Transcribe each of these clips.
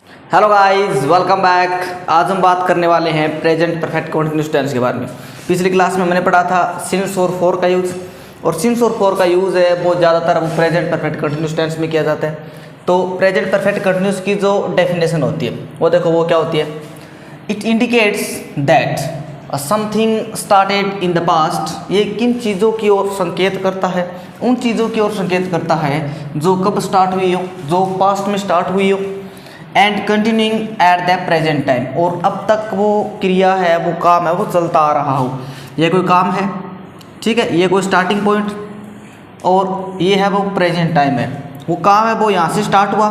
Hello guys, welcome back. आज हम बात करने वाले हैं प्रेजेंट परफेक्ट कंटिन्यूअस टेंस के बारे में। पिछली क्लास में मैंने पढ़ा था सिंस और फॉर का यूज़, और सिंस और फॉर का यूज़ है वो ज़्यादातर वो प्रेजेंट परफेक्ट कंटिन्यूअस टेंस में किया जाता है। तो प्रेजेंट परफेक्ट कंटिन्यूअस की जो डेफिनेशन होती है वो देखो, वो क्या होती है। It indicates that something started in the past. ये किन चीज़ों की ओर संकेत करता है? उन चीज़ों की ओर संकेत करता है जो कब स्टार्ट हुई हो, जो पास्ट में स्टार्ट हुई हो। And continuing at the present time, और अब तक वो क्रिया है, वो काम है, वो चलता आ रहा हो। ये कोई काम है, ठीक है, ये कोई स्टार्टिंग पॉइंट, और ये है वो प्रेजेंट टाइम है। वो काम है, वो यहाँ से स्टार्ट हुआ,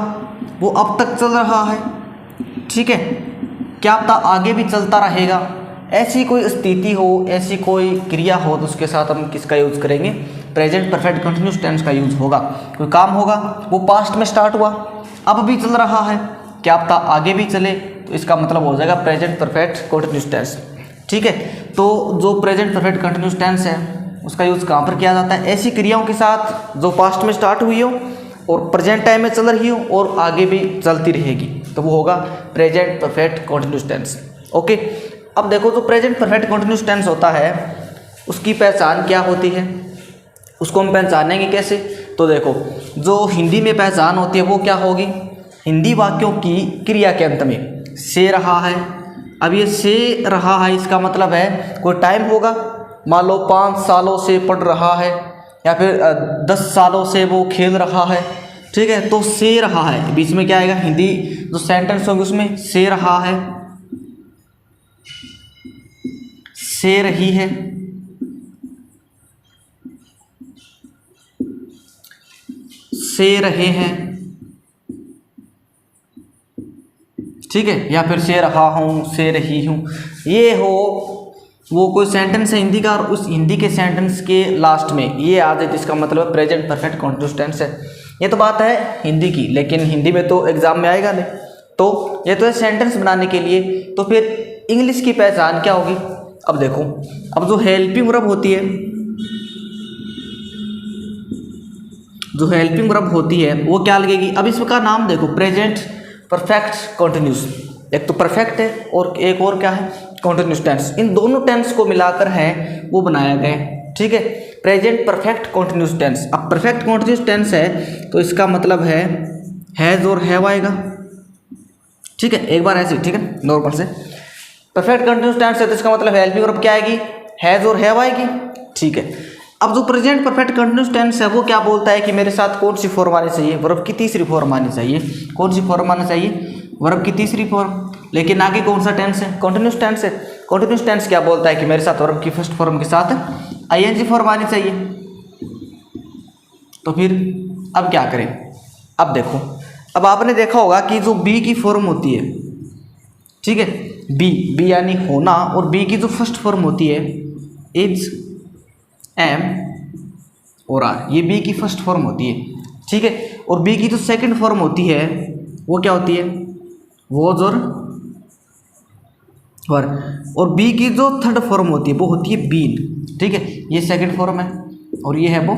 वो अब तक चल रहा है, ठीक है, क्या पता आगे भी चलता रहेगा। ऐसी कोई स्थिति हो, ऐसी कोई क्रिया हो, तो उसके साथ हम किसका यूज़ करेंगे? प्रेजेंट परफेक्ट कंटिन्यूअस टेंस का यूज़ होगा। कोई काम होगा, वो पास्ट में स्टार्ट हुआ, अब भी चल रहा है, क्या पता आगे भी चले, तो इसका मतलब हो जाएगा प्रेजेंट परफेक्ट कंटिन्यूअस टेंस, ठीक है। तो जो प्रेजेंट परफेक्ट कंटिन्यूअस टेंस है उसका यूज़ कहाँ पर किया जाता है? ऐसी क्रियाओं के साथ जो पास्ट में स्टार्ट हुई हो और प्रेजेंट टाइम में चल रही हो और आगे भी चलती रहेगी, तो वो होगा present perfect continuous tense. Okay, अब देखो, जो प्रेजेंट परफेक्ट कंटिन्यूअस टेंस होता है उसकी पहचान क्या होती है, उसको हम पहचानेंगे कैसे? तो देखो, जो हिंदी में पहचान होती है वो क्या होगी? हिंदी वाक्यों की क्रिया के अंत में से रहा है। अब ये से रहा है, इसका मतलब है कोई टाइम होगा, मान लो 5 सालों से पढ़ रहा है, या फिर 10 सालों से वो खेल रहा है, ठीक है। तो से रहा है, बीच में क्या आएगा? हिंदी जो सेंटेंस होंगे उसमें से रहा है, से रही है, से रहे हैं, ठीक है, या फिर से रहा हूँ, से रही हूँ। ये हो वो कोई सेंटेंस है हिंदी का, और उस हिंदी के सेंटेंस के लास्ट में ये आ जाए, इसका मतलब प्रेजेंट परफेक्ट कंटिन्यूअस टेंस है। ये तो बात है हिंदी की, लेकिन हिंदी में तो एग्जाम में आएगा नहीं, तो ये तो है सेंटेंस बनाने के लिए। तो फिर इंग्लिश की पहचान क्या होगी? अब देखो, अब जो हेल्पिंग वर्ब होती है, जो हेल्पिंग वर्ब होती है वो क्या लगेगी? अब इसका नाम देखो, प्रेजेंट परफेक्ट कंटिन्यूअस। एक तो परफेक्ट है और एक और क्या है? Continuous tense. इन दोनों टेंस को मिलाकर है वो बनाया गया है, ठीक है, प्रेजेंट परफेक्ट कंटिन्यूअस टेंस। अब परफेक्ट कंटिन्यूअस टेंस है तो इसका मतलब है हैज़ और हैव आएगा, ठीक है। एक बार ऐसे, ठीक है, नॉर्मल से परफेक्ट कंटिन्यूअस टेंस है तो इसका मतलब हेल्पिंग वर्ब क्या आएगी? हैज़ और हैव आएगी, ठीक है। अब जो प्रेजेंट परफेक्ट कंटिन्यूअस टेंस है वो क्या बोलता है कि मेरे साथ कौन सी फॉर्म आनी चाहिए? वर्ब की तीसरी फॉर्म आनी चाहिए। कौन सी फॉर्म आनी चाहिए? वर्ब की तीसरी फॉर्म। लेकिन आगे कौन सा टेंस है? कंटिन्यूअस टेंस है। कंटिन्यूअस टेंस क्या बोलता है कि मेरे साथ वर्ब की फर्स्ट फॉर्म के साथ आईएनजी फॉर्म आनी चाहिए। तो फिर अब क्या करें? अब देखो, अब आपने देखा होगा कि जो बी की फॉर्म होती है, ठीक है, बी यानी होना, और बी की जो फर्स्ट फॉर्म होती है इज, एम और आर, ये बी की फर्स्ट फॉर्म होती है, ठीक है। और बी की जो सेकंड फॉर्म होती है वो क्या होती है? वॉज और वर। और बी की जो थर्ड फॉर्म होती है वो होती है बीन, ठीक है। ये सेकंड फॉर्म है और ये है वो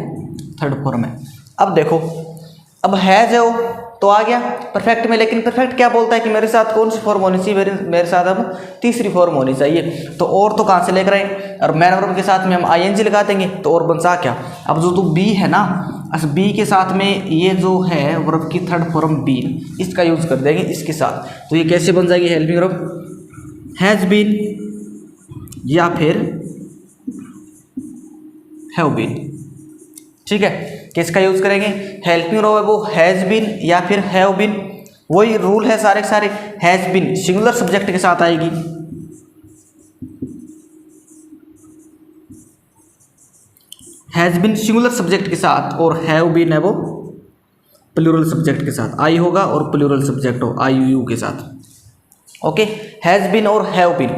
थर्ड फॉर्म है। अब देखो, अब हैज है वो तो आ गया परफेक्ट में, लेकिन परफेक्ट क्या बोलता है कि मेरे साथ कौन सी फॉर्म होनी चाहिए? मेरे साथ अब तीसरी फॉर्म होनी चाहिए। तो और तो कहाँ से लेकर आए? और मैन वर्ब के साथ में हम आईएनजी लगा देंगे तो और बनसा क्या? अब जो बी है ना, बी के साथ में ये जो है वर्ब की थर्ड फॉर्म बीन, इसका यूज कर देंगे इसके साथ। तो ये कैसे बन जाएगी? हेल्पिंग वर्ब हैज बीन या फिर हैव बीन, ठीक है। किसका यूज करेंगे? हेल्पिंग वर्ब है वो हैज बीन या फिर हैव बीन। वही रूल है सारे के सारे। हैज बीन सिंगुलर सब्जेक्ट के साथ आएगी, हैज बीन सिंगुलर सब्जेक्ट के साथ, और हैव बीन है वो प्लूरल सब्जेक्ट के साथ। आई होगा और प्लूरल सब्जेक्ट हो आई यू के साथ। ओके, हैज बीन और हैव बीन।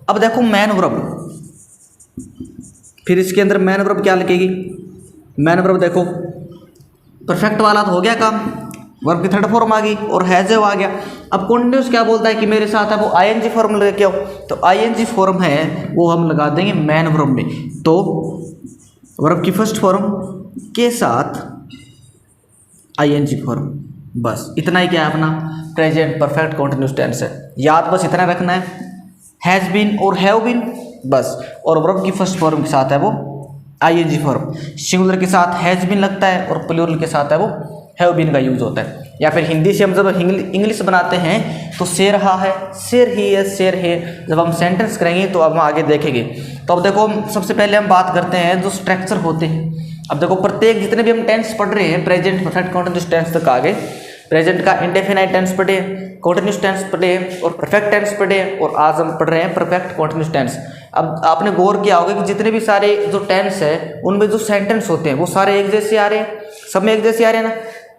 अब देखो मैन वर्ब, फिर इसके अंदर मैन वर्ब क्या लगेगी? मैन वर्ब देखो, परफेक्ट वाला तो हो गया काम, वर्ब की थर्ड फॉर्म आ गई और हैज आ गया। अब कंटिन्यूअस क्या बोलता है कि मेरे साथ है वो आईएनजी फॉर्म लगा के आओ, तो आईएनजी फॉर्म है वो हम लगा देंगे मैन वर्ब में। तो वर्ब की फर्स्ट फॉर्म के साथ आईएनजी फॉर्म, बस इतना ही क्या है अपना प्रेजेंट परफेक्ट कॉन्टिन्यूस टेंस है। याद बस इतना रखना है, हैज़ बीन और हैव बीन बस। और वर्ब की फर्स्ट फॉर्म के साथ है वो आईएनजी फॉर्म। सिंगुलर के साथ हैज़ बीन लगता है और प्लूरल के साथ है वो हैव बीन का यूज होता है। या फिर हिंदी से हम जब इंग्लिश बनाते हैं तो से रहा है, शेर ही है, शेर है। जब हम सेंटेंस करेंगे तो अब हम आगे देखेंगे। तो अब देखो सबसे पहले हम बात करते हैं जो स्ट्रक्चर होते हैं। अब देखो प्रत्येक जितने भी हम टेंस पढ़ रहे हैं प्रेजेंट परफेक्ट कॉन्टिन्यूस टेंस तक आगे, प्रेजेंट का इंडेफिनाइट टेंस पढ़े, कॉन्टिन्यूस टेंस पढ़े और परफेक्ट टेंस पढ़े, और आज हम पढ़ रहे हैं परफेक्ट कॉन्टिन्यूस टेंस। अब आपने गौर किया होगा कि जितने भी सारे जो टेंस है उनमें जो सेंटेंस होते हैं वो सारे एक जैसे आ रहे हैं, सब में एक जैसे आ रहे हैं ना।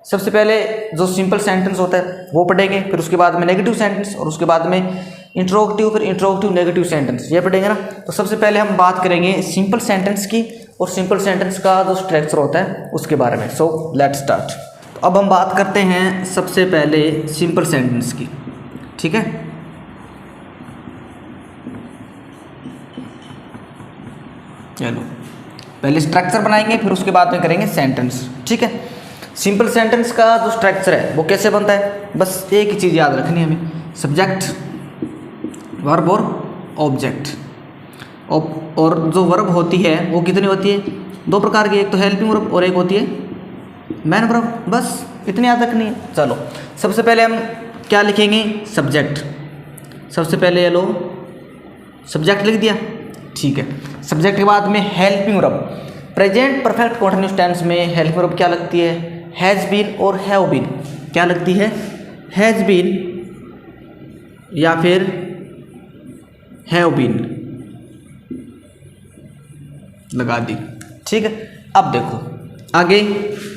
सबसे पहले जो सिंपल सेंटेंस होता है वो पढ़ेंगे, फिर उसके बाद में नेगेटिव सेंटेंस, और उसके बाद में इंट्रोगेटिव, फिर इंट्रोगेटिव नेगेटिव सेंटेंस, ये पढ़ेंगे ना। तो सबसे पहले हम बात करेंगे सिंपल सेंटेंस की और सिंपल सेंटेंस का जो स्ट्रक्चर होता है उसके बारे में। So let's start. तो अब हम बात करते हैं सबसे पहले सिंपल सेंटेंस की, ठीक है। चलो पहले स्ट्रक्चर बनाएंगे फिर उसके बाद में करेंगे सेंटेंस, ठीक है। सिंपल सेंटेंस का जो स्ट्रक्चर है वो कैसे बनता है, बस एक ही चीज़ याद रखनी है हमें, सब्जेक्ट, वर्ब और ऑब्जेक्ट। और जो वर्ब होती है वो कितनी होती है, दो प्रकार की, एक तो हेल्पिंग वर्ब और एक होती है मैन वर्ब, बस इतनी याद रखनी है। चलो सबसे पहले हम क्या लिखेंगे, सब्जेक्ट। सबसे पहले ये लो सब्जेक्ट लिख दिया, ठीक है। सब्जेक्ट के बाद में helping verb. Present perfect continuous tense में हेल्पिंग वर्ब क्या लगती है, हैज़ बीन और हैव बीन। क्या लगती है, हैज़ बीन या फिर हैव बीन लगा दी, ठीक है। अब देखो आगे,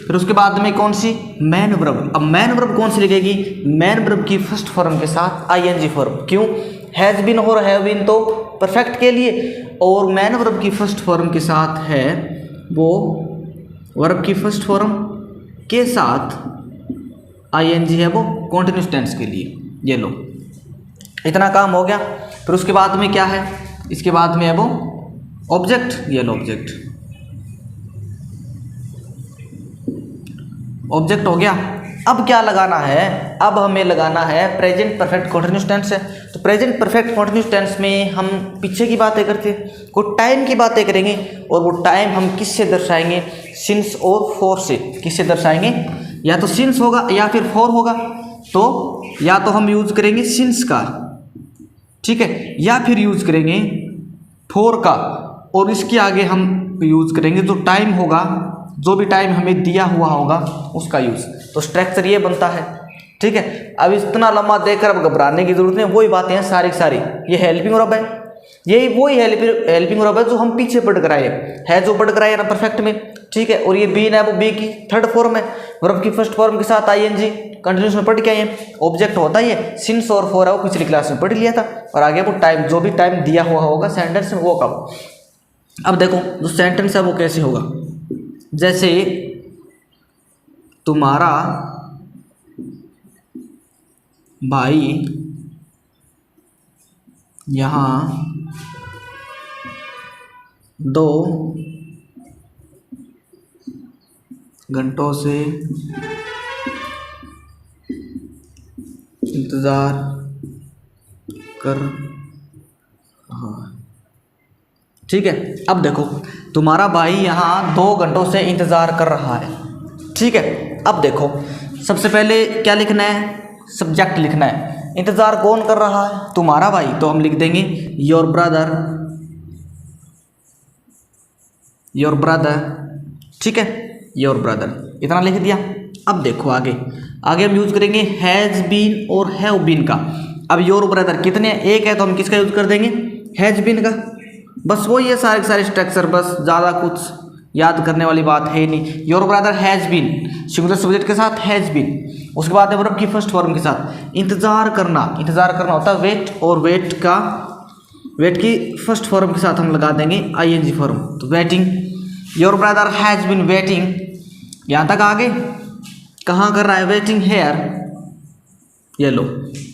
फिर उसके बाद में कौन सी, मैन वर्ब। अब मैन वर्ब कौन सी लिखेगी, मैन वर्ब की फर्स्ट फॉर्म के साथ आईएनजी फॉर्म। क्यों, हैज़ बीन और हैव बीन तो परफेक्ट के लिए, और मैन वर्ब की फर्स्ट फॉर्म के साथ है वो वर्ब की फर्स्ट फॉर्म के साथ आईएनजी है वो कॉन्टिन्यूस टेंस के लिए। ये लो इतना काम हो गया। फिर उसके बाद में क्या है, इसके बाद में है वो ऑब्जेक्ट। ये लो ऑब्जेक्ट, ऑब्जेक्ट हो गया। अब क्या लगाना है, अब हमें लगाना है प्रेजेंट परफेक्ट कॉन्टिन्यूस टेंस है। तो प्रेजेंट परफेक्ट कॉन्टिन्यूस टेंस में हम पीछे की बातें करते हैं, कोई टाइम की बातें करेंगे, और वो टाइम हम किससे दर्शाएंगे, सिंस और फॉर से। किससे दर्शाएंगे, या तो सिंस होगा या फिर फॉर होगा। तो या तो हम यूज करेंगे सिंस का, ठीक है, या फिर यूज करेंगे फॉर का, और इसके आगे हम यूज करेंगे जो टाइम होगा, जो भी टाइम हमें दिया हुआ होगा उसका यूज। तो स्ट्रक्चर ये बनता है, ठीक है। अब इतना लंबा देखकर अब घबराने की जरूरत नहीं, वही बातें हैं सारी की सारी। ये हेल्पिंग वर्ब है, यही वही हेल्पिंग वर्ब है जो हम पीछे पढ़ कर आए है, जो पढ़ कर आए ना परफेक्ट में, ठीक है। और ये बीन है वो बी की थर्ड फॉर्म है, वर्ब की फर्स्ट फॉर्म के साथ आईएनजी कंटिन्यूस में पढ़ के आए हैं। ऑब्जेक्ट होता ही है, सिंस और फॉर है वो पिछली क्लास में पढ़ लिया था। और आगे वो टाइम, जो भी टाइम दिया हुआ होगा सेंटेंस में वो कब। अब देखो जो सेंटेंस है वो कैसे होगा, जैसे तुम्हारा भाई यहाँ 2 घंटों से इंतज़ार कर रहा है, ठीक है। अब देखो तुम्हारा भाई यहाँ 2 घंटों से इंतज़ार कर रहा है, ठीक है। अब देखो सबसे पहले क्या लिखना है, सब्जेक्ट लिखना है। इंतज़ार कौन कर रहा है, तुम्हारा भाई, तो हम लिख देंगे योर ब्रदर, योर ब्रदर, ठीक है, योर ब्रदर, इतना लिख दिया। अब देखो आगे, आगे हम यूज करेंगे हैज़ बीन और हैव बीन का। अब योर ब्रदर कितने, एक है, तो हम किसका यूज कर देंगे, हैज़ बीन का। बस वही है सारे सारे स्ट्रक्चर, बस ज़्यादा कुछ याद करने वाली बात है नहीं। Your brother has been, singular subject के साथ हैज़ बीन, उसके बाद है वर्ब की फर्स्ट फॉर्म के साथ इंतज़ार करना। इंतज़ार करना होता है वेट, और वेट का, वेट की फर्स्ट फॉर्म के साथ हम लगा देंगे आईएनजी फॉर्म, तो waiting. Your brother has been waiting, यहाँ तक आगे कहाँ कर रहा है, वेटिंग हेयर, ये लो।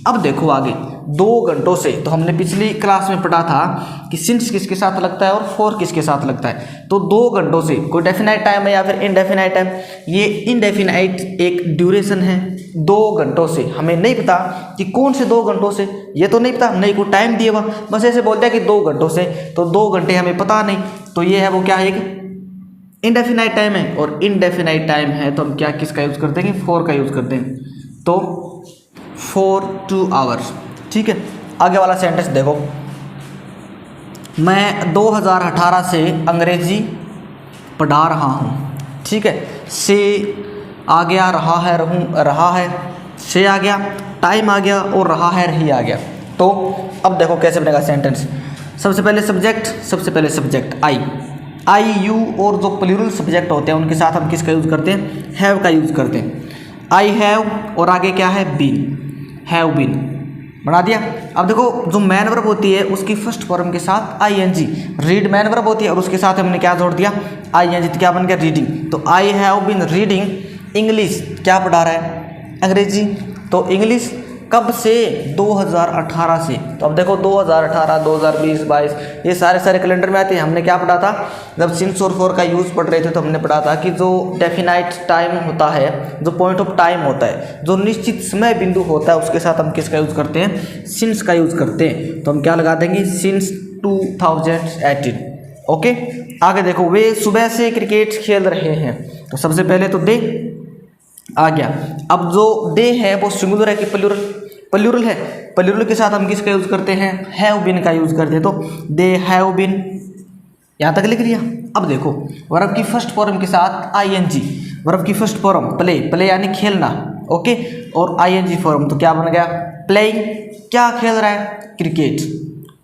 अब देखो आगे 2 घंटों से, तो हमने पिछली क्लास में पढ़ा था कि सिंस किसके साथ लगता है और फॉर किसके साथ लगता है। तो 2 घंटों से कोई डेफिनाइट टाइम है या फिर इनडेफिनाइट टाइम, ये इनडेफिनाइट एक ड्यूरेशन है। 2 घंटों से हमें नहीं पता कि कौन से 2 घंटों से, ये तो नहीं पता, नहीं कोई टाइम दिया हुआ, बस ऐसे बोलते हैं कि 2 घंटों से, तो 2 घंटे हमें पता नहीं, तो ये है वो क्या है, एक इनडेफिनाइट टाइम है। और इनडेफिनाइट टाइम है तो हम क्या किसका यूज़ करते हैं, फॉर का यूज़ करते हैं, तो फॉर 2 आवर्स। ठीक है, आगे वाला सेंटेंस देखो, मैं 2018 से अंग्रेजी पढ़ा रहा हूँ। ठीक है, से आ गया, रहा है, रहा है, से आ गया, टाइम आ गया और रहा है, रही आ गया। तो अब देखो कैसे बनेगा सेंटेंस। सबसे पहले सब्जेक्ट आई यू, और जो प्लूरल सब्जेक्ट होते हैं उनके साथ हम किसका यूज़ करते हैं, हैव का यूज़ करते हैं। आई हैव और आगे क्या है, बीन, हैव बीन बना दिया। अब देखो जो मैन वर्ब होती है उसकी फर्स्ट फॉर्म के साथ आईएनजी, रीड मैन वर्ब होती है और उसके साथ हमने क्या जोड़ दिया, आईएनजी, तो क्या बन गया, रीडिंग। तो I have been reading English, क्या पढ़ा रहा है, अंग्रेजी। तो इंग्लिश कब से, 2018 से। तो अब देखो 2018, 2020, 22 ये सारे कैलेंडर में आते हैं। हमने क्या पढ़ा था, जब सिंस और फॉर का यूज़ पढ़ रहे थे तो हमने पढ़ा था कि जो डेफिनाइट टाइम होता है, जो पॉइंट ऑफ टाइम होता है, जो निश्चित समय बिंदु होता है, उसके साथ हम किसका यूज़ करते हैं, सिंस का यूज़ करते हैं। तो हम क्या लगा देंगे, सिंस 2018। ओके, आगे देखो, वे सुबह से क्रिकेट खेल रहे हैं। तो सबसे पहले तो दे आ गया। अब जो दे है वो सिंगुलर है कि प्लूरल है, प्लूरल के साथ हम किसका यूज़ करते हैं, हैव बीन का यूज़ करते हैं। तो दे हैव बीन, यहाँ तक लिख लिया। अब देखो वर्ब की फर्स्ट फॉर्म के साथ आईएनजी, वर्ब की फर्स्ट फॉर्म प्ले यानी खेलना, ओके, और आईएनजी फॉर्म, तो क्या बन गया, प्लेइंग, क्या खेल रहा है, क्रिकेट।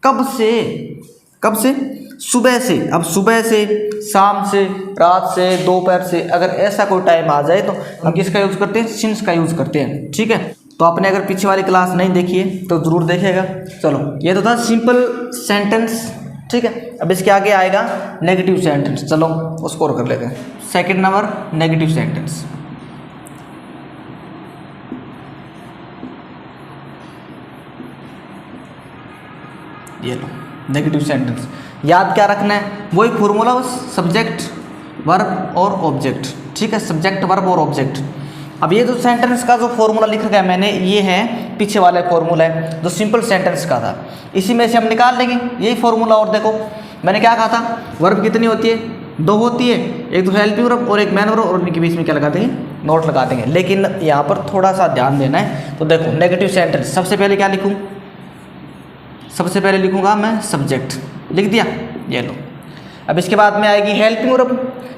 कब से, सुबह से। अब सुबह से, शाम से, रात से, दोपहर से, अगर ऐसा कोई टाइम आ जाए तो हम किसका यूज़ करते हैं, सिंस का यूज़ करते हैं। ठीक है, तो आपने अगर पीछे वाली क्लास नहीं देखी है तो ज़रूर देखेगा। चलो, ये तो था सिंपल सेंटेंस। ठीक है, अब इसके आगे आएगा नेगेटिव सेंटेंस। चलो उसको कर लेते हैं। Second number, negative sentence. ये लो नेगेटिव सेंटेंस। याद क्या रखना है, वही फॉर्मूला, बस सब्जेक्ट, वर्ब और ऑब्जेक्ट। ठीक है, सब्जेक्ट, वर्ब और ऑब्जेक्ट। अब ये जो सेंटेंस का जो फॉर्मूला लिख रखा है मैंने, ये है पीछे वाला फॉर्मूला है जो सिंपल सेंटेंस का था, इसी में से हम निकाल लेंगे यही फॉर्मूला। और देखो मैंने क्या कहा था, वर्ब कितनी होती है, 2 होती है, एक तो हेल्पिंग वर्ब और एक मैन वर्ब, और उनके बीच में क्या लगा देंगे, नोट लगा देंगे। लेकिन यहाँ पर थोड़ा सा ध्यान देना है। तो देखो नेगेटिव सेंटेंस, सबसे पहले क्या लिखूँ, सबसे पहले लिखूँगा मैं सब्जेक्ट, लिख दिया, ये लो। अब इसके बाद में आएगी हेल्पिंग वर्ब।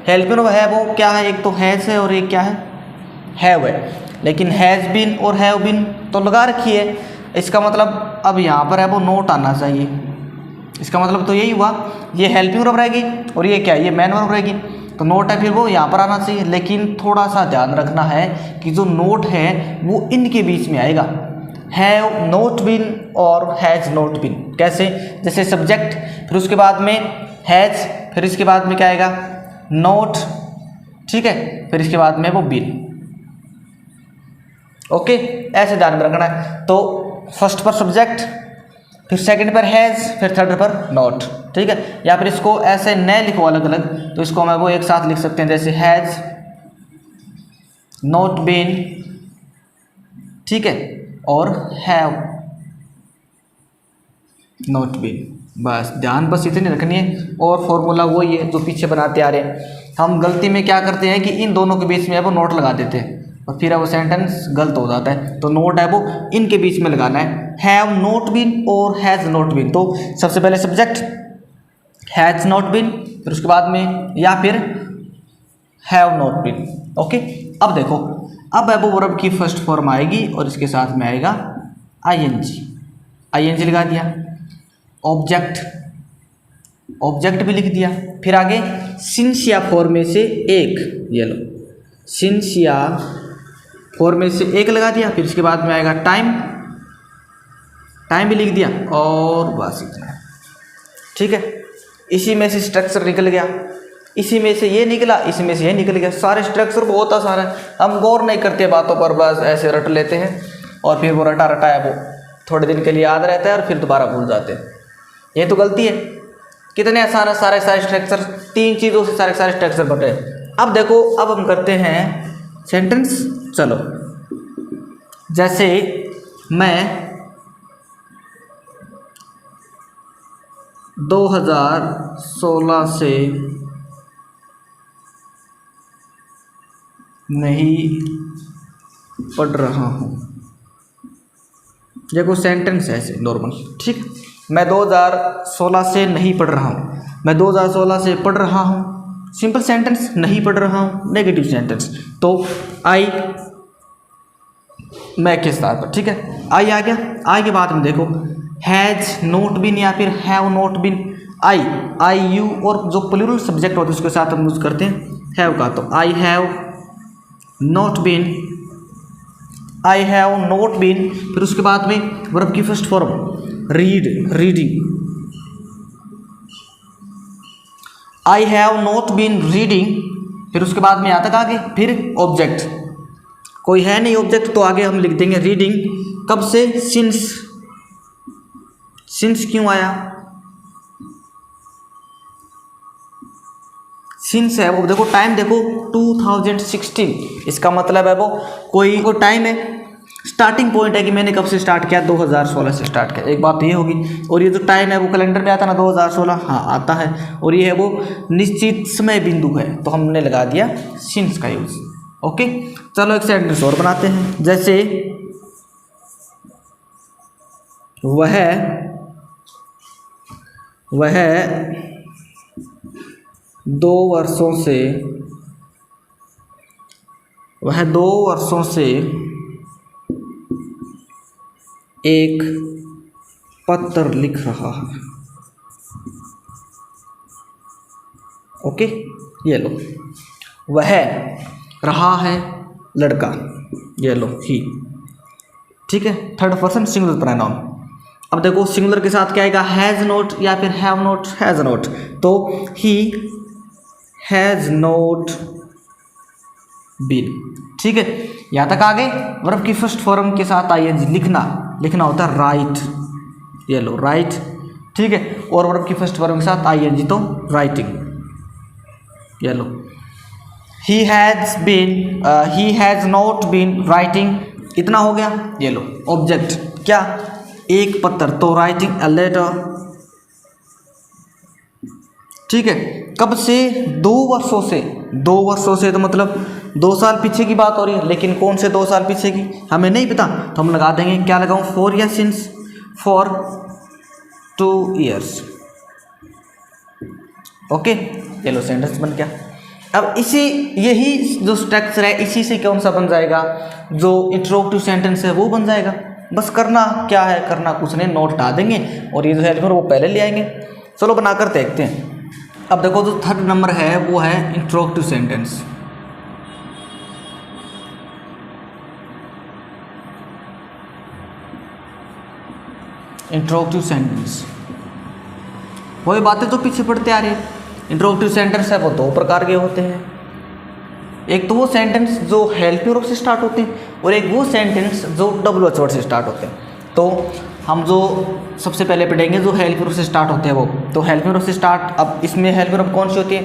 हेल्पिंग वर्ब है वो क्या है, एक तो हैज़ है और एक क्या है, हैव है। लेकिन हैज़ बीन और हैव बीन तो लगा रखी है, इसका मतलब अब यहाँ पर है वो नोट आना चाहिए। इसका मतलब तो यही हुआ, ये हेल्पिंग वर्ब रहेगी और ये क्या है, ये मैन वर्ब रहेगी, तो नोट है फिर वो यहाँ पर आना चाहिए। लेकिन थोड़ा सा ध्यान रखना है कि जो नोट है वो इनके बीच में आएगा, हैव नोट बीन और हैज़ नोट बीन। कैसे, जैसे सब्जेक्ट, फिर उसके बाद में हैज़, फिर इसके बाद में क्या आएगा, नोट। ठीक है, फिर इसके बाद में वो बीन। ओके, ऐसे ध्यान में रखना है। तो फर्स्ट पर सब्जेक्ट, फिर सेकंड पर हैज़, फिर थर्ड पर नॉट। ठीक है, या फिर इसको ऐसे न लिखो अलग अलग, तो इसको हम वो एक साथ लिख सकते हैं, जैसे हैज़ नॉट बीन, ठीक है, और हैव नॉट बीन। बस ध्यान बस इतनी रखनी है। और फॉर्मूला वही है जो पीछे बनाते आ रहे हैं। हम गलती में क्या करते हैं कि इन दोनों के बीच में वो नोट लगा देते हैं और फिर वो सेंटेंस गलत हो जाता है। तो नोट है वो इनके बीच में लगाना है, हैव नॉट बीन और हैज़ नॉट बीन। तो सबसे पहले सब्जेक्ट हैज़ नॉट बीन, फिर उसके बाद में या फिर हैव नॉट बीन। ओके, अब देखो, अब है वो वर्ब की फर्स्ट फॉर्म आएगी और इसके साथ में आएगा आईएनजी। आईएनजी लगा दिया। ऑब्जेक्ट, ऑब्जेक्ट भी लिख दिया। फिर आगे सिंस या फॉर्म में से एक, ये लो सिंस या फॉर्म में से एक लगा दिया। फिर इसके बाद में आएगा टाइम, टाइम भी लिख दिया और बस इतना। ठीक है, इसी में से स्ट्रक्चर निकल गया, इसी में से ये निकला, इसी में से ये निकल गया। सारे स्ट्रक्चर बहुत आसान है, हम गौर नहीं करते बातों पर, बस ऐसे रट लेते हैं। और फिर वो रटा रटा है वो थोड़े दिन के लिए याद रहता है और फिर दोबारा भूल जाते हैं। ये तो गलती है। कितने आसान है सारे स्ट्रक्चर, 3 चीज़ों से सारे स्ट्रक्चर बटे। अब देखो, अब हम करते हैं सेंटेंस। चलो, जैसे मैं 2016 से नहीं पढ़ रहा हूँ। देखो सेंटेंस है ऐसे नॉर्मल, ठीक। मैं 2016 से नहीं पढ़ रहा हूँ, मैं 2016 से पढ़ रहा हूँ, सिंपल सेंटेंस। नहीं पढ़ रहा हूँ नेगेटिव सेंटेंस। तो आई, मैं के स्थान पर, ठीक है, आई आ गया। आई के बाद में देखो हैज़ नॉट बीन या फिर have not been. I you और जो प्लूरल सब्जेक्ट होता है उसके साथ हम यूज़ करते हैं हैव का। तो I have not been, I have not been. फिर उसके बाद में वर्ब की first form reading. I have not been reading. फिर उसके बाद में यहाँ तक आगे फिर ऑब्जेक्ट, कोई है नहीं ऑब्जेक्ट, तो आगे हम लिख देंगे रीडिंग। कब से? सिंस क्यों आया? सिंस है वो, देखो टाइम देखो 2016, इसका मतलब है वो कोई टाइम है, स्टार्टिंग पॉइंट है कि मैंने कब से स्टार्ट किया, 2016 से स्टार्ट किया। एक बात तो ये होगी। और ये जो टाइम है वो कैलेंडर में आता ना 2016, हाँ आता है। और ये है वो निश्चित समय बिंदु है, तो हमने लगा दिया सिंस का यूज। ओके, चलो एक सेंटेंस और बनाते हैं। जैसे वह 2 वर्षों से एक पत्र लिख रहा है। ओके, ये लो, वह रहा है लड़का, ये लो ही, ठीक है, थर्ड पर्सन सिंगुलर प्रोनाउन। अब देखो सिंगुलर के साथ क्या आएगा, हैज़ नॉट या फिर हैव नॉट, हैज़ नॉट। तो ही हैज़ नॉट बीन, ठीक है। यहाँ तक आगे वर्ब की फर्स्ट फॉर्म के साथ आईएनजी, लिखना होता है राइट, ये लो राइट, ठीक है। और वर्ब की फर्स्ट फॉर्म के साथ आईएनजी तो राइटिंग, ये लो। He has not been writing, इतना हो गया। ये लो ऑब्जेक्ट क्या, एक पत्र, तो राइटिंग अ लेटर, ठीक है। कब से? 2 वर्षों से। 2 वर्षों से तो मतलब 2 साल पीछे की बात हो रही है, लेकिन कौन से 2 साल पीछे की हमें नहीं पता, तो हम लगा देंगे, क्या लगाऊं, फॉर या सिंस, फॉर 2 years। ओके, ये लो सेंटेंस बन गया। अब यही जो स्ट्रक्चर है, इसी से कौन सा बन जाएगा, जो इंट्रोगेटिव सेंटेंस है वो बन जाएगा। बस करना क्या है, करना कुछ नहीं, नोट हटा देंगे और ये जो हेल्पर वो पहले ले आएंगे। चलो बनाकर देखते हैं। अब देखो जो थर्ड नंबर है वो है इंट्रोगेटिव सेंटेंस। इंट्रोगेटिव सेंटेंस वही बातें तो पीछे पढ़ते आ रही है। इंट्रोगेटिव सेंटेंस है वो 2 प्रकार के होते हैं। एक तो वो सेंटेंस जो हेल्पिंग वर्ब से स्टार्ट होते हैं और एक वो सेंटेंस जो WH वर्ड से स्टार्ट होते हैं। तो हम जो सबसे पहले पढ़ेंगे जो हेल्पिंग वर्ब से स्टार्ट होते हैं वो, तो हेल्पिंग वर्ब से स्टार्ट। अब इसमें हेल्पिंग वर्ब कौन सी होती है,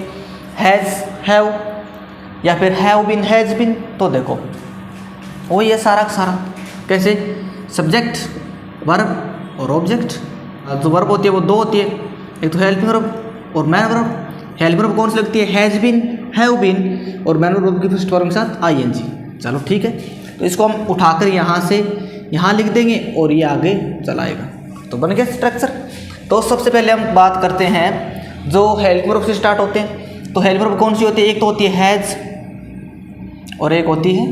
हैज़, हैव या फिर हैव बीन, हैज़ बीन। तो देखो वो ये सारा का सारा कैसे, सब्जेक्ट, वर्ब और ऑब्जेक्ट। जो वर्ब होती है वो 2 होती है, एक तो हेल्पिंग वर्ब और मैन वर्ब। हेल्पिंग वर्ब कौन सी लगती है, हैज़ बीन, हैव बीन, और मैन वर्ब की फर्स्ट फॉर्म के साथ आईएनजी। चलो ठीक है, तो इसको हम उठाकर यहाँ से यहाँ लिख देंगे और ये आगे चलाएगा, तो बन गया स्ट्रक्चर। तो सबसे पहले हम बात करते हैं जो हेल्पिंग वर्ब से स्टार्ट होते हैं। तो हेल्पिंग वर्ब कौन सी होती है, एक तो होती है हैज़ और एक होती है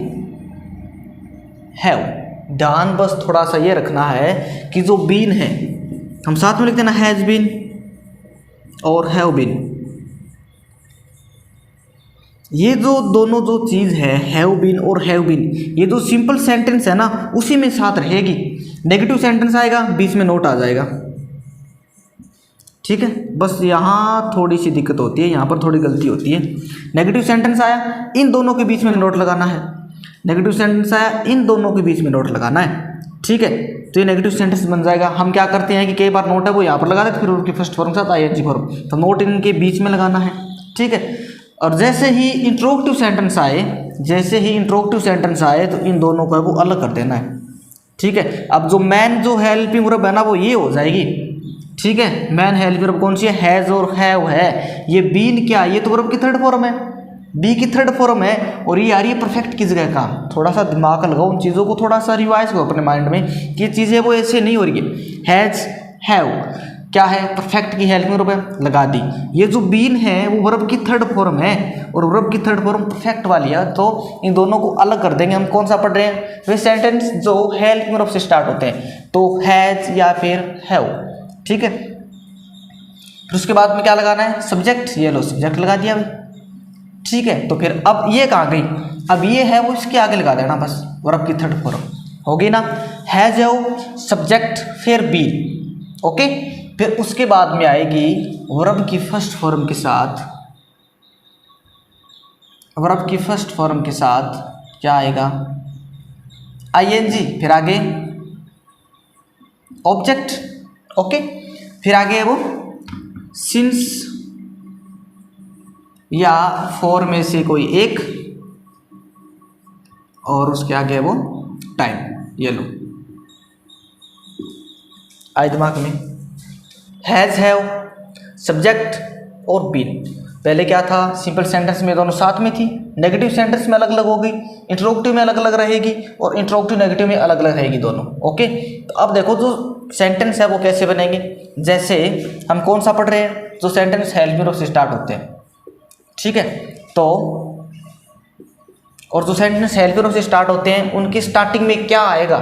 हैव। ध्यान बस थोड़ा सा ये रखना है कि जो बीन है हम साथ में लिख देना, हैज़ बीन और हैव बीन। ये जो दोनों जो चीज़ है हैव बीन और हैव बीन, ये जो सिंपल सेंटेंस है ना उसी में साथ रहेगी। नेगेटिव सेंटेंस आएगा बीच में नोट आ जाएगा, ठीक है। बस यहाँ थोड़ी सी दिक्कत होती है, यहाँ पर थोड़ी गलती होती है। नेगेटिव सेंटेंस आया, इन दोनों के बीच में नोट लगाना है। नेगेटिव सेंटेंस आया, इन दोनों के बीच में नोट लगाना है। ठीक है, तो ये नेगेटिव सेंटेंस बन जाएगा। हम क्या करते हैं कि कई बार नोट है वो यहाँ पर लगा देते, फिर उनकी फर्स्ट फॉर्म के साथ आईएनजी फॉर्म, तो नोट इनके बीच में लगाना है। ठीक है, और जैसे ही इंट्रोगेटिव सेंटेंस आए, जैसे ही इंट्रोगेटिव सेंटेंस आए तो इन दोनों को वो अलग कर देना है। ठीक है, अब जो मैन जो हेल्पिंग वर्ब है ना वो ये हो जाएगी। ठीक है, मैन हेल्पिंग वर्ब कौन सी है, हैज और हैव है। ये बीन क्या, ये तो वर्ब की थर्ड फॉर्म है, बी की थर्ड फॉर्म है, और ये आ रही है परफेक्ट की जगह का। थोड़ा सा दिमाग लगाओ, उन चीज़ों को थोड़ा सा रिवाइज करो अपने माइंड में कि चीज़ें वो ऐसे नहीं हो रही है। हैज हैव क्या है, परफेक्ट की हेल्पिंग वर्ब है, लगा दी। ये जो बीन है वो वर्ब की थर्ड फॉर्म है, और वर्ब की थर्ड फॉर्म परफेक्ट वाली है, तो इन दोनों को अलग कर देंगे। हम कौन सा पढ़ रहे हैं, वे सेंटेंस जो हेल्पिंग वर्ब से स्टार्ट होते हैं, तो हैज या फिर हैव। ठीक है, फिर उसके बाद में क्या लगाना है, सब्जेक्ट। ये लो सब्जेक्ट लगा दिया भाई। ठीक है, तो फिर अब ये कहाँ गई, अब ये है वो इसके आगे लगा देना बस, वर्ब की थर्ड फॉर्म होगी ना, हैज हैव सब्जेक्ट फिर बीन। ओके, फिर उसके बाद में आएगी वर्ब की फर्स्ट फॉर्म के साथ, वर्ब की फर्स्ट फॉर्म के साथ क्या आएगा, आईएनजी, फिर आगे ऑब्जेक्ट। ओके, फिर आगे है वो सिंस या फॉर में से कोई एक, और उसके आगे है वो टाइम। ये लो आए दिमाग में, हैज हैव सब्जेक्ट और बीन। पहले क्या था, सिंपल सेंटेंस में दोनों साथ में थी, नेगेटिव सेंटेंस में अलग अलग हो गई, इंट्रोगेटिव में अलग अलग रहेगी, और इंट्रोगेटिव नेगेटिव में अलग अलग रहेगी दोनों। ओके, तो अब देखो जो सेंटेंस है वो कैसे बनेंगे। जैसे हम कौन सा पढ़ रहे हैं, जो सेंटेंस हेल्पिंग वर्ब से स्टार्ट होते हैं। ठीक है, तो और जो सेंटेंस हेल्पिंग वर्ब से स्टार्ट होते हैं उनकी स्टार्टिंग में क्या आएगा।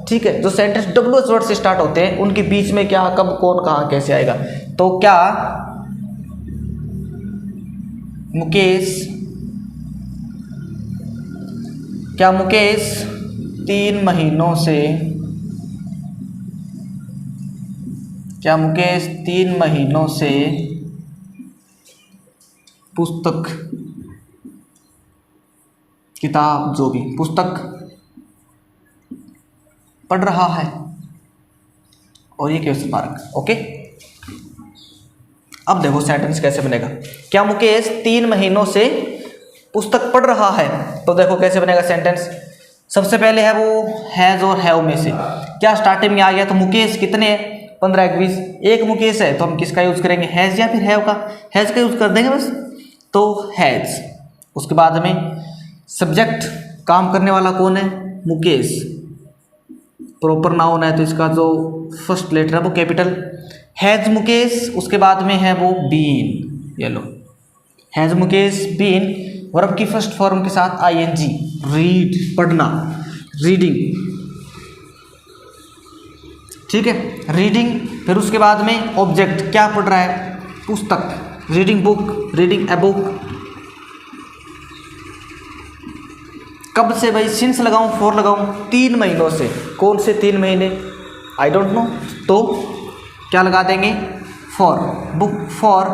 ठीक है, जो सेंटेंस डब्ल्यूएच वर्ड से स्टार्ट होते हैं उनके बीच में क्या, कब, कौन, कहाँ, कैसे आएगा। तो क्या मुकेश, क्या मुकेश 3 महीनों से, क्या मुकेश 3 महीनों से पुस्तक, किताब, जो भी पुस्तक पढ़ रहा है, और ये क्वेश्चन मार्क। ओके, अब देखो सेंटेंस कैसे बनेगा, क्या मुकेश 3 महीनों से पुस्तक पढ़ रहा है। तो देखो कैसे बनेगा सेंटेंस। सबसे पहले है वो हैज और हैव में से क्या स्टार्टिंग में आ गया, तो मुकेश कितने हैं, 15 1 20, एक मुकेश है, तो हम किसका यूज करेंगे, हैज या फिर हैव का, हैज का यूज कर देंगे बस, तो हैज। उसके बाद में सब्जेक्ट, काम करने वाला कौन है, मुकेश, प्रॉपर नाउन है तो इसका जो फर्स्ट लेटर है वो कैपिटल, हैज मुकेश। उसके बाद में है वो बीन, ये लो हैज मुकेश बीन, वर्ब की फर्स्ट फॉर्म के साथ आईएनजी, रीड पढ़ना, रीडिंग। ठीक है, रीडिंग। फिर उसके बाद में ऑब्जेक्ट, क्या पढ़ रहा है, पुस्तक, reading book, reading a book. कब से भाई, सिंस लगाऊं, फॉर लगाऊं, 3 महीनों से। कौन से 3 महीने, आई डोंट नो, तो क्या लगा देंगे, फॉर, बुक फॉर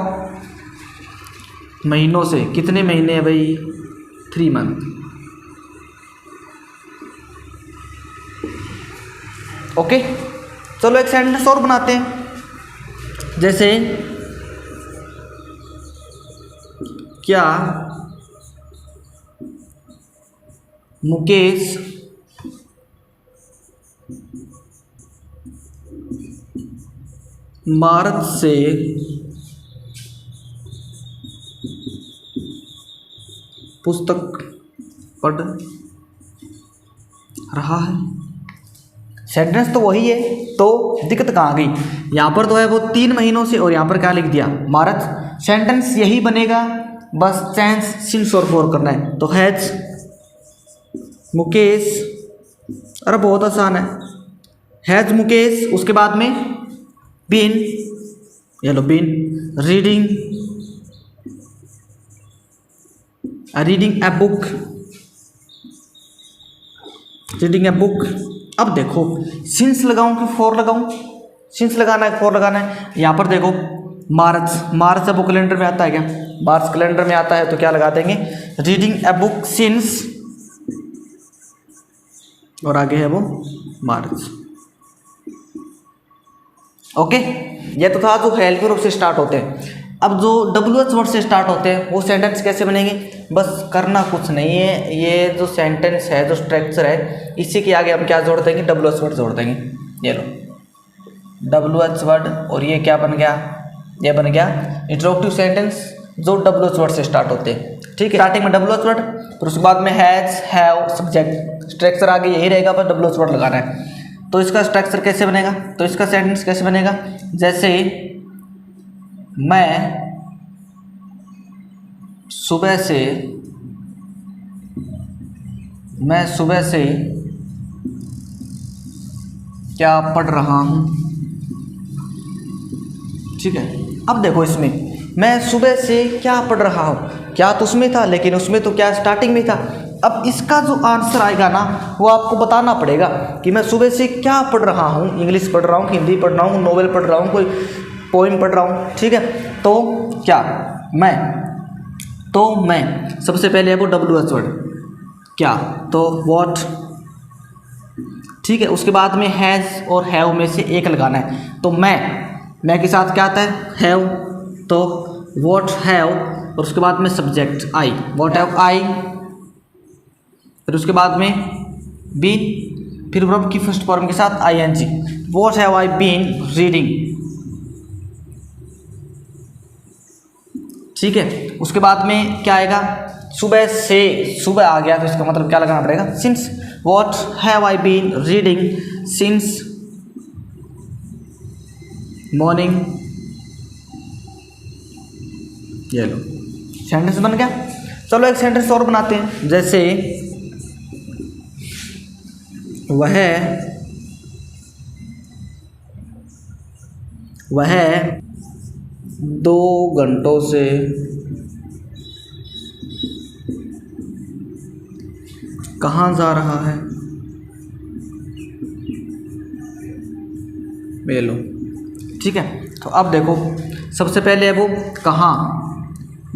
महीनों से, कितने महीने हैं भाई, 3 मंथ। ओके, चलो एक सेंटेंस और बनाते हैं। जैसे क्या मुकेश मार्च से पुस्तक पढ़ रहा है। सेंटेंस तो वही है, तो दिक्कत कहाँ गई, यहाँ पर तो है वो 3 महीनों से, और यहाँ पर क्या लिख दिया, मार्च। सेंटेंस यही बनेगा, बस चेंज सिंस और फॉर करना है। तो हैज मुकेश, अरे बहुत आसान है, हैज मुकेश, उसके बाद में बीन, ये लो been, reading, reading a book, reading a book. अब देखो सिंस लगाऊं कि फॉर लगाऊं, सिंस लगाना है, फॉर लगाना है। यहाँ पर देखो मार्च, मार्च अब कैलेंडर में आता है क्या, मार्च कैलेंडर में आता है, तो क्या लगा देंगे, रीडिंग ए बुक सिंस और आगे है वो मार्च। ओके, ये तो था जो हेल्पिंग वर्ब से स्टार्ट होते हैं। अब जो WH वर्ड से स्टार्ट होते हैं वो सेंटेंस कैसे बनेंगे? बस करना कुछ नहीं है, ये जो सेंटेंस है, जो स्ट्रक्चर है, इसी के आगे हम क्या जोड़ देंगे? WH वर्ड जोड़ देंगे। ये लो WH वर्ड, और ये क्या बन गया? ये बन गया इंट्रोडक्टिव सेंटेंस जो WH वर्ड से स्टार्ट होते हैं। ठीक है, स्टार्टिंग में WH वर्ड, फिर उसके बाद में हैज, हैव, सब्जेक्ट, स्ट्रक्चर आगे यही रहेगा, बस WH वर्ड लगाना है। तो इसका स्ट्रक्चर कैसे बनेगा? तो इसका सेंटेंस कैसे बनेगा? जैसे मैं सुबह से क्या पढ़ रहा हूँ। ठीक है, अब देखो इसमें मैं सुबह से क्या पढ़ रहा हूँ, क्या तो उसमें था, लेकिन उसमें तो क्या स्टार्टिंग में था। अब इसका जो आंसर आएगा ना, वो आपको बताना पड़ेगा कि मैं सुबह से क्या पढ़ रहा हूँ। इंग्लिश पढ़ रहा हूँ, हिंदी पढ़ रहा हूँ, नोवेल पढ़ रहा हूँ, कोई पोइम पढ़ रहा हूँ। ठीक है, तो क्या मैं सबसे पहले है वो WH वर्ड, क्या, तो वॉट। ठीक है, उसके बाद में हैज़ और हैव में से एक लगाना है। तो मैं के साथ क्या आता है? हैव, तो वॉट हैव, और उसके बाद में सब्जेक्ट आई, वॉट हैव आई, फिर उसके बाद में बीन, फिर वर्ब की फर्स्ट फॉर्म के साथ ING, what have I been reading. ठीक है, उसके बाद में क्या आएगा? सुबह से, सुबह आ गया तो इसका मतलब क्या लगाना पड़ेगा? Since, what have I been reading since morning. ये लो सेंटेंस बन गया। चलो एक सेंटेंस और बनाते हैं, जैसे वह 2 घंटों से कहाँ जा रहा है। ले लो। ठीक है, तो अब देखो सबसे पहले है वो कहाँ,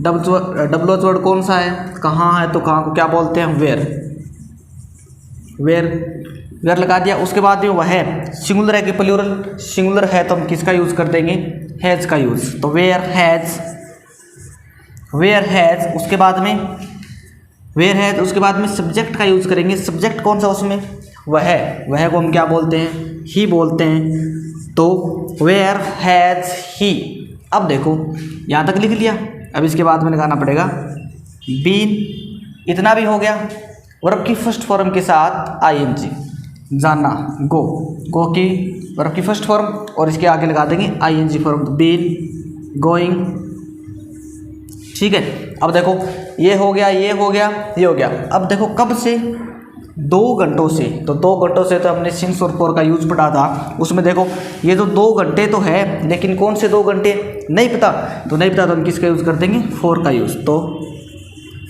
WH वर्ड कौन सा है? कहाँ है, तो कहाँ को क्या बोलते हैं? वेयर लगा दिया। उसके बाद में वह है, सिंगुलर है कि प्लूरल? सिंगुलर है तो हम किसका यूज़ कर देंगे? हैज़ का यूज़। तो वेयर हैज़, उसके बाद में सब्जेक्ट का यूज़ करेंगे। सब्जेक्ट कौन सा उसमें? वह को हम क्या बोलते हैं? ही बोलते हैं। तो वेयर हैज़ ही। अब देखो यहाँ तक लिख लिया, अब इसके बाद में लगाना पड़ेगा बीन। इतना भी हो गया। वर्ब की फर्स्ट फॉर्म के साथ ING, जाना, गो की वर्ब की फर्स्ट फॉर्म, और इसके आगे लगा देंगे ING फॉर्म, तो बीन, गोइंग। ठीक है, अब देखो ये हो गया, ये हो गया। अब देखो कब से? 2 घंटों से। तो 2 घंटों से तो हमने सिंस और फॉर का यूज पढ़ा था, उसमें देखो ये तो 2 घंटे तो है, लेकिन कौन से 2 घंटे नहीं पता, तो हम किसका यूज़ कर देंगे? फॉर का यूज़। तो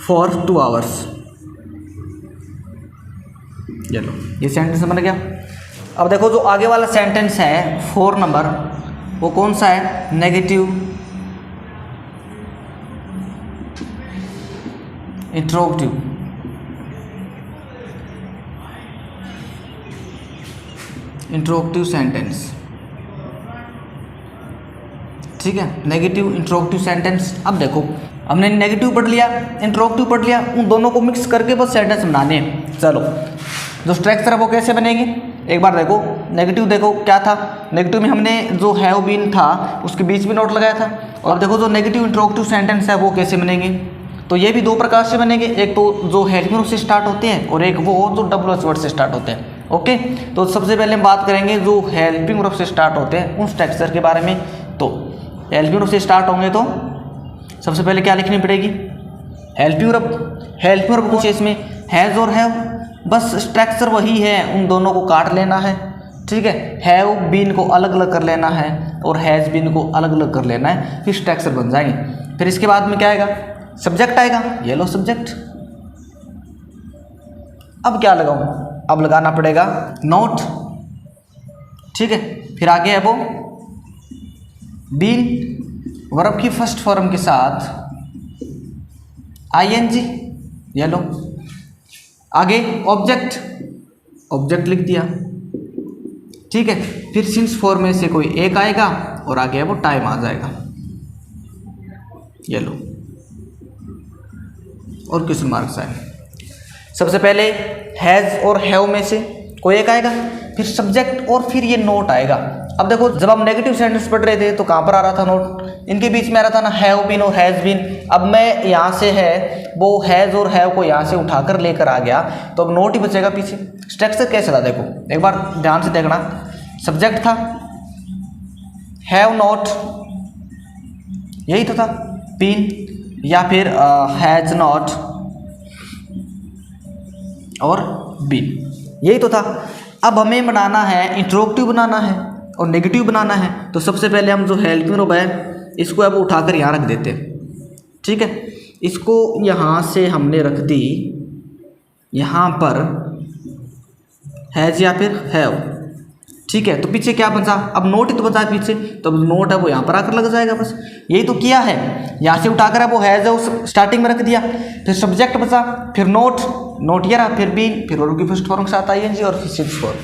फॉर 2 आवर्स। चलो ये सेंटेंस बन गया। अब देखो जो आगे वाला सेंटेंस है 4 नंबर, वो कौन सा है? Negative interrogative sentence. ठीक है, नेगेटिव इंट्रोगेटिव सेंटेंस। अब देखो हमने नेगेटिव पढ़ लिया, इंट्रोगेटिव पढ़ लिया, उन दोनों को मिक्स करके बस सेंटेंस बनाने हैं। चलो जो स्ट्रक्चर है वो कैसे बनेंगे एक बार देखो। नेगेटिव देखो क्या था? नेगेटिव में हमने जो हैव बीन था उसके बीच में नोट लगाया था। और अब देखो जो नेगेटिव इंट्रोगेटिव सेंटेंस है वो कैसे बनेंगे, तो ये भी 2 प्रकार से बनेंगे। एक तो जो हेल्पिंग वर्ब से स्टार्ट होते हैं, और एक वो जो WH वर्ड से स्टार्ट होते हैं। ओके, तो सबसे पहले हम बात करेंगे जो हेल्पिंग वर्ब से स्टार्ट होते हैं उन स्ट्रक्चर के बारे में। तो हेल्पिंग वर्ब से स्टार्ट होंगे तो सबसे पहले क्या लिखनी पड़ेगी? हेल्पिंग वर्ब कुछ इसमें हैज़ और हैव, बस स्ट्रक्चर वही है, उन दोनों को काट लेना है। ठीक है, हैव बीन को अलग अलग कर लेना है और हैज़ बीन को अलग अलग कर लेना है, फिर स्ट्रक्चर बन जाएंगे। फिर इसके बाद में क्या आएगा? सब्जेक्ट आएगा। ये लो सब्जेक्ट। अब क्या लगाऊं? अब लगाना पड़ेगा नोट। ठीक है, फिर आगे है वो बीन, वर्ब की फर्स्ट फॉर्म के साथ ING। ये लो आगे ऑब्जेक्ट, ऑब्जेक्ट लिख दिया, ठीक है। फिर सिंस फॉर में से कोई एक आएगा और आगे वो टाइम आ जाएगा, ये लो, और क्वेश्चन मार्क्स आए। सबसे पहले हैज़ और हैव में से कोई एक आएगा, फिर सब्जेक्ट और फिर ये नोट आएगा। अब देखो जब हम नेगेटिव सेंटेंस पढ़ रहे थे तो कहाँ पर आ रहा था नोट, इनके बीच में आ रहा था ना हैव बीन और हैज़ बीन। अब मैं यहाँ से है वो हैज़ और हैव को यहाँ से उठाकर लेकर आ गया, तो अब नोट ही बचेगा पीछे। स्ट्रक्चर कैसे था देखो एक बार ध्यान से देखना, सब्जेक्ट था हैव नॉट, यही तो था, बीन या फिर हैज़ नॉट और बीन, यही तो था। अब हमें बनाना है इंट्रोगेटिव बनाना है और नेगेटिव बनाना है, तो सबसे पहले हम जो हेल्पिंग वर्ब है इसको अब उठाकर यहाँ रख देते हैं, ठीक है। इसको यहाँ से हमने रख दी यहाँ पर हैज़ या फिर हैव, ठीक है। तो पीछे क्या बचा, अब नोट ही तो बचा पीछे, तो अब नोट है वो यहाँ पर आकर लग जाएगा, बस यही तो किया है। यहाँ से उठाकर अब वो हैज़ है उस स्टार्टिंग में रख दिया, फिर सब्जेक्ट बचा, फिर नोट, नोट ये रहा, फिर बीन, फिर वर्ब की फर्स्ट फॉर्म के साथ आईएनजी और फिर सिंस फॉर।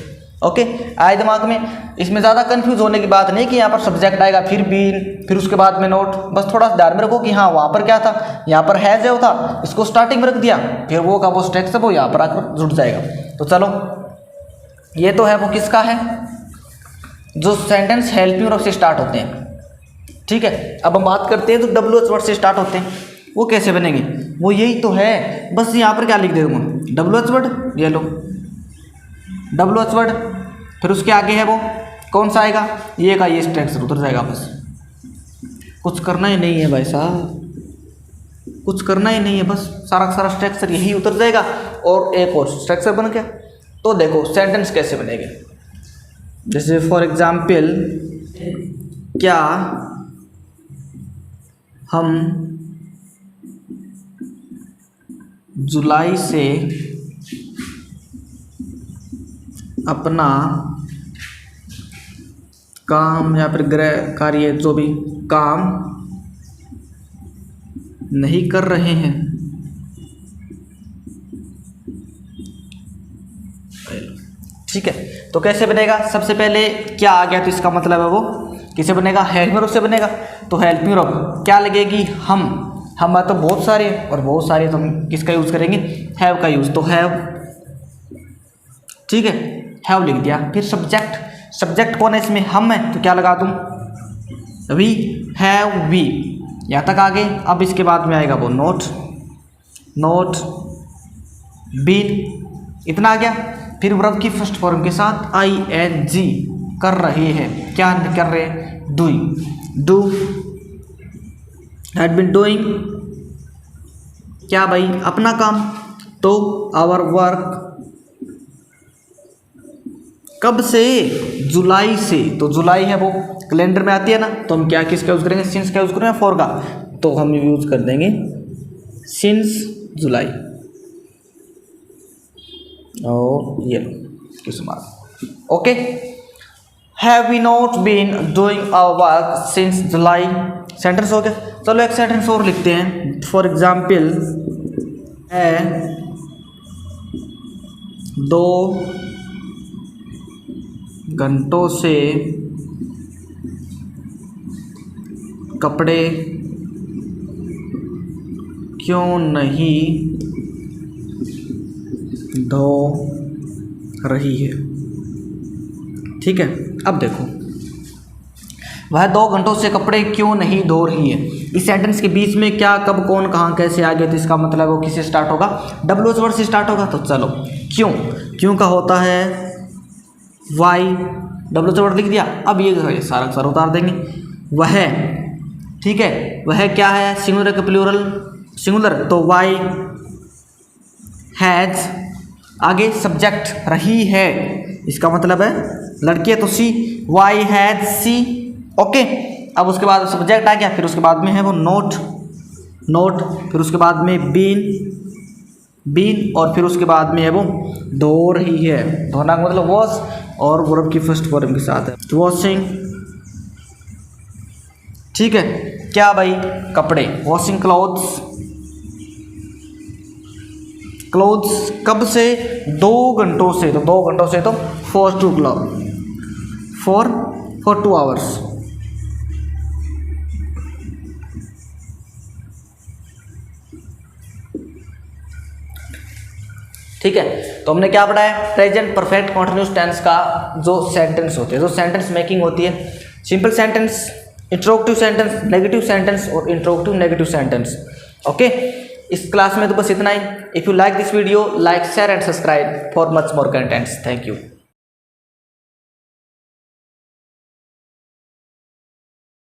ओके, आए दिमाग में। इसमें ज़्यादा कंफ्यूज होने की बात नहीं कि यहाँ पर सब्जेक्ट आएगा फिर बीन फिर उसके बाद में नोट, बस थोड़ा सा ध्यान में रखो कि हाँ वहाँ पर क्या था, यहाँ पर हैज़ है वो था, इसको स्टार्टिंग में रख दिया, फिर वो का वो स्ट्रक्चर है वो यहाँ पर आकर जुड़ जाएगा। तो चलो ये तो है वो किसका है, जो सेंटेंस हेल्पिंग वर्ब से स्टार्ट होते हैं, ठीक है। अब हम बात करते हैं जो WH वर्ड से स्टार्ट होते हैं वो कैसे बनेंगे, वो यही तो है। बस यहाँ पर क्या लिख दे दूँगा, WH वर्ड, ये लो WH वर्ड, फिर उसके आगे है वो कौन सा आएगा, ये का ये स्ट्रक्चर उतर जाएगा, बस कुछ करना ही नहीं है भाई साहब, कुछ करना ही नहीं है, बस सारा का सारा स्ट्रक्चर यही उतर जाएगा और एक और स्ट्रक्चर बन गया। तो देखो सेंटेंस कैसे बनेंगे, जैसे फॉर एग्जाम्पल क्या हम जुलाई से अपना काम या फिर गृह कार्य जो भी काम नहीं कर रहे हैं, ठीक है। तो कैसे बनेगा, सबसे पहले क्या आ गया तो इसका मतलब है वो किसे बनेगा, हेल्पिंग वर्ब से बनेगा। तो हेल्पिंग वर्ब क्या लगेगी, हम तो बहुत सारे और बहुत सारे, तो हम किसका यूज़ करेंगे, हैव का यूज़, तो हैव, ठीक है, हैव लिख दिया। फिर सब्जेक्ट कौन है इसमें, हम है, तो क्या लगा दूँ, वी, हैव वी, यहाँ तक आगे। अब इसके बाद में आएगा वो नोट बीन, इतना आ गया। फिर वर्ब की फर्स्ट फॉर्म के साथ ING, कर रहे हैं, क्या कर रहे हैं, डू, हैड बीन डूइंग, क्या भाई अपना काम, तो आवर वर्क, कब से, जुलाई से, तो जुलाई है वो कैलेंडर में आती है ना, तो हम क्या किसका यूज़ करेंगे, सिंस का यूज़ करेंगे, फॉर का, तो हम यूज़ कर देंगे सिंस जुलाई। और ये लो किस mark, okay. Have we not been doing our work since July, sentence हो गया। चलो एक सेंटेंस और लिखते हैं, फॉर एग्जाम्पल है 2 घंटों से कपड़े क्यों नहीं धो रही है, ठीक है। अब देखो वह 2 घंटों से कपड़े क्यों नहीं धो रही है, इस सेंटेंस के बीच में क्या, कब, कौन, कहाँ, कैसे आ गया, तो इसका मतलब वो किससे स्टार्ट होगा, WH वर्ड से स्टार्ट होगा। तो चलो क्यों का होता है वाई, WH वर्ड लिख दिया। अब ये सारा सारा उतार देंगे, वह, ठीक है, वह क्या है, सिंगुलर का प्लूरल, सिंगुलर, तो वाई, हैज, आगे सब्जेक्ट रही है, इसका मतलब है लड़की है तो सी, वाई हैज सी, ओके। अब उसके बाद सब्जेक्ट आ गया, फिर उसके बाद में है वो नोट, फिर उसके बाद में बीन और फिर उसके बाद में है वो धो रही है, धोना का मतलब वॉश, और वर्ब की फर्स्ट फॉर्म के साथ है वॉशिंग, ठीक है। क्या भाई, कपड़े, वॉशिंग क्लोथ्स कब से? 2 घंटों से। तो 2 घंटों से तो 4 to o'clock, 4 2 hours। ठीक है, तो हमने क्या पढ़ा है? प्रेजेंट परफेक्ट कॉन्टिन्यूस टेंस का जो सेंटेंस होते हैं, जो सेंटेंस मेकिंग होती है, simple sentence, interrogative sentence, negative sentence और इंट्रोगेटिव नेगेटिव सेंटेंस। ओके, इस क्लास में तो बस इतना ही। If you like this video, like, share and subscribe for much more contents. Thank you.